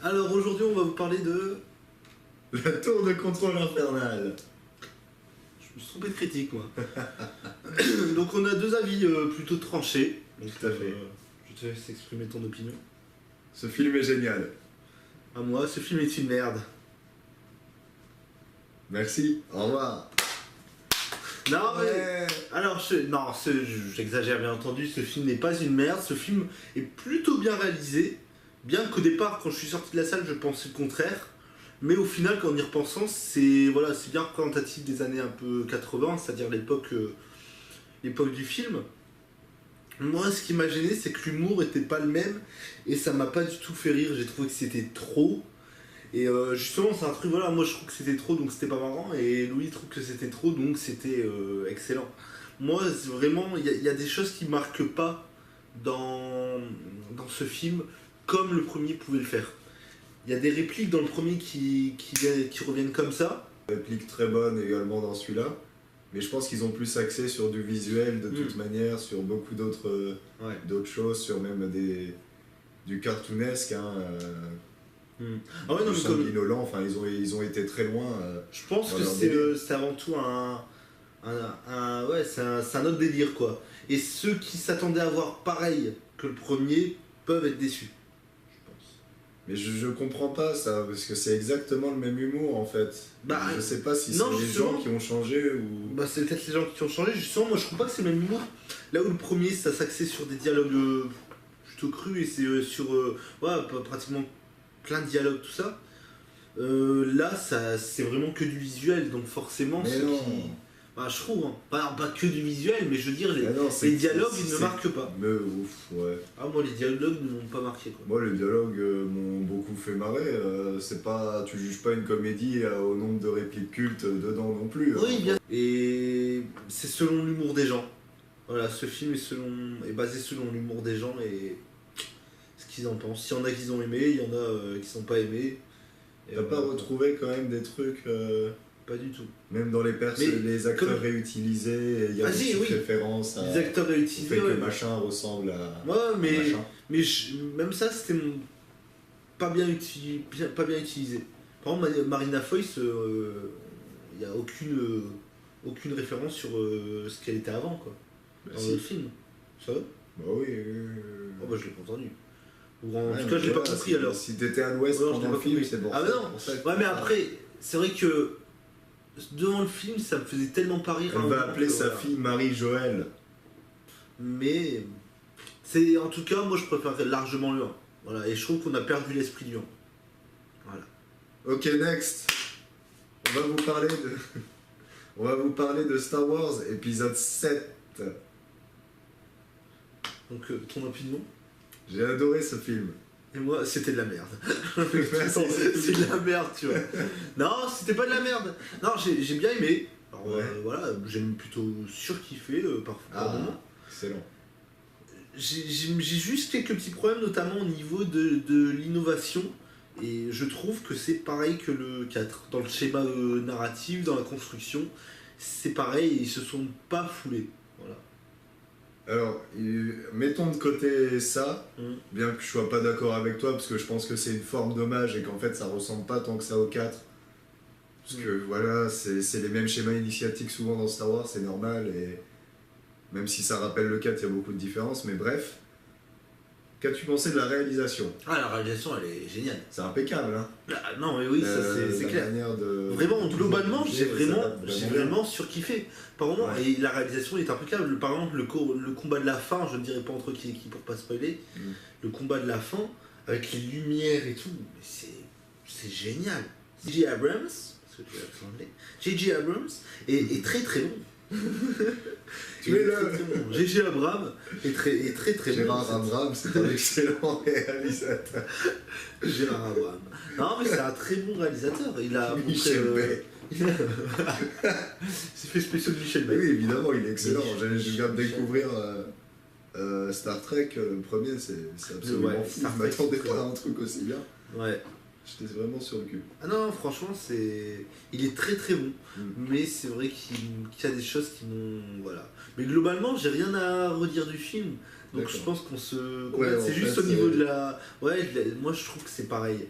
Alors aujourd'hui on va vous parler de... La tour de contrôle infernale. Je me suis trompé de critique moi. Donc on a deux avis plutôt tranchés. Donc, Tout à fait. je te laisse exprimer ton opinion. Ce film est génial. À moi, ce film est une merde. Merci, au revoir. Non mais... Ouais. Alors, j'exagère bien entendu, ce film n'est pas une merde, ce film est plutôt bien réalisé, bien qu'au départ, quand je suis sorti de la salle, je pensais le contraire, mais au final, en y repensant, c'est voilà, c'est bien représentatif des années un peu 80, c'est-à-dire l'époque du film. Moi, ce qui m'a gêné, c'est que l'humour était pas le même, et ça m'a pas du tout fait rire, j'ai trouvé que c'était trop. Et justement, c'est un truc, voilà, moi je trouve que c'était trop, donc c'était pas marrant, et Louis trouve que c'était trop, donc c'était excellent. Moi, vraiment, il y a des choses qui marquent pas dans ce film, comme le premier pouvait le faire. Il y a des répliques dans le premier qui reviennent comme ça. Réplique très bonne également dans celui-là. Mais je pense qu'ils ont plus axé sur du visuel de toute manière, sur beaucoup d'autres choses, sur même du cartoonesque. Hein, Ah ouais, non, du mais comme... sanguinolent, enfin ils ont été très loin. Je pense que c'est avant tout ouais, c'est un autre délire quoi. Et ceux qui s'attendaient à voir pareil que le premier peuvent être déçus, je pense. Mais je comprends pas ça, parce que c'est exactement le même humour en fait. Bah, je sais pas si non, c'est les gens qui ont changé ou... Bah c'est peut-être les gens qui ont changé, justement, moi je trouve pas que c'est le même humour. Là où le premier ça s'axait sur des dialogues plutôt crus et c'est sur ouais, pratiquement plein de dialogues, tout ça. Là, c'est vraiment que du visuel, donc forcément, mais non. Bah, je trouve, hein. Pas que du visuel, mais je veux dire, les dialogues, ils ne marquent pas. Mais ouf, ouais. Ah, moi, les dialogues ne m'ont pas marqué, quoi. Moi, les dialogues m'ont beaucoup fait marrer. C'est pas, tu juges pas une comédie au nombre de répliques cultes dedans non plus. Oui, bien. Et c'est selon l'humour des gens. Voilà, ce film est basé selon l'humour des gens et ce qu'ils en pensent. Il y en a qui ont aimé, il y en a qui sont pas aimés. T'as pas retrouvé quand même des trucs Pas du tout. même dans les acteurs réutilisés, il y a des références à... Les acteurs réutilisés, fait que le machin ressemble à... Ouais, mais, machin. même ça, c'était pas bien utilisé. Par exemple, Marina Foïs, il n'y a aucune référence sur ce qu'elle était avant, quoi. Bah dans si. le film. Ça va? Bah oui. Oh bah je l'ai pas entendu. Ou en tout cas, je l'ai pas compris alors. Si t'étais à l'ouest Ouais, pendant le film, c'est bon. Ah mais non. Ouais, mais après, c'est vrai que devant le film, ça me faisait tellement pas rire. Elle va appeler sa fille Marie-Joëlle. Mais c'est en tout cas, moi je préfère largement le 1. Voilà, et je trouve qu'on a perdu l'esprit du 1. Voilà. Ok, next. On va vous parler de Star Wars épisode 7. Donc ton opinion? J'ai adoré ce film. Et moi, c'était de la merde. C'est de la merde, tu vois. Non, c'était pas de la merde. Non, j'ai bien aimé. Alors Ouais. voilà, j'ai plutôt surkiffé par moment. Excellent. J'ai juste quelques petits problèmes, notamment au niveau de l'innovation. Et je trouve que c'est pareil que le 4. Dans le schéma narratif, dans la construction, c'est pareil, ils se sont pas foulés. Voilà. Alors, mettons de côté ça, bien que je sois pas d'accord avec toi, parce que je pense que c'est une forme d'hommage et qu'en fait ça ressemble pas tant que ça au 4. Parce que voilà, c'est les mêmes schémas initiatiques souvent dans Star Wars, c'est normal, et même si ça rappelle le 4, il y a beaucoup de différences, mais bref. Qu'as-tu pensé de la réalisation? Ah, la réalisation, elle est géniale. C'est impeccable, hein? Ah, non, mais oui, ça c'est clair. Vraiment, globalement, j'ai vraiment surkiffé. Par moment, et la réalisation est impeccable. Par exemple, le combat de la fin, je ne dirais pas entre qui et qui pour pas spoiler, le combat de la fin, avec les lumières et tout, c'est génial. J.J. Abrams, parce que tu as anglais, J.J. Abrams est très très bon. Tu es là. J.J. Abrams est très très bon. Gérard Abrams, c'est un excellent réalisateur. Gérard Abrams. Non, mais c'est un très bon réalisateur. Il a Michel Bay. C'est fait spécial de Michel Bay. Oui, évidemment, il est excellent. Je viens de découvrir Star Trek, le premier, c'est absolument fou. Je m'attendais pas à un truc aussi bien. Ouais. J'étais vraiment sur le cul. Ah non, franchement, il est très très bon. Mais c'est vrai qu'il y a des choses qui m'ont... Voilà. Mais globalement, j'ai rien à redire du film. Donc je pense qu'on se... c'est juste au niveau de la... Ouais, moi je trouve que c'est pareil.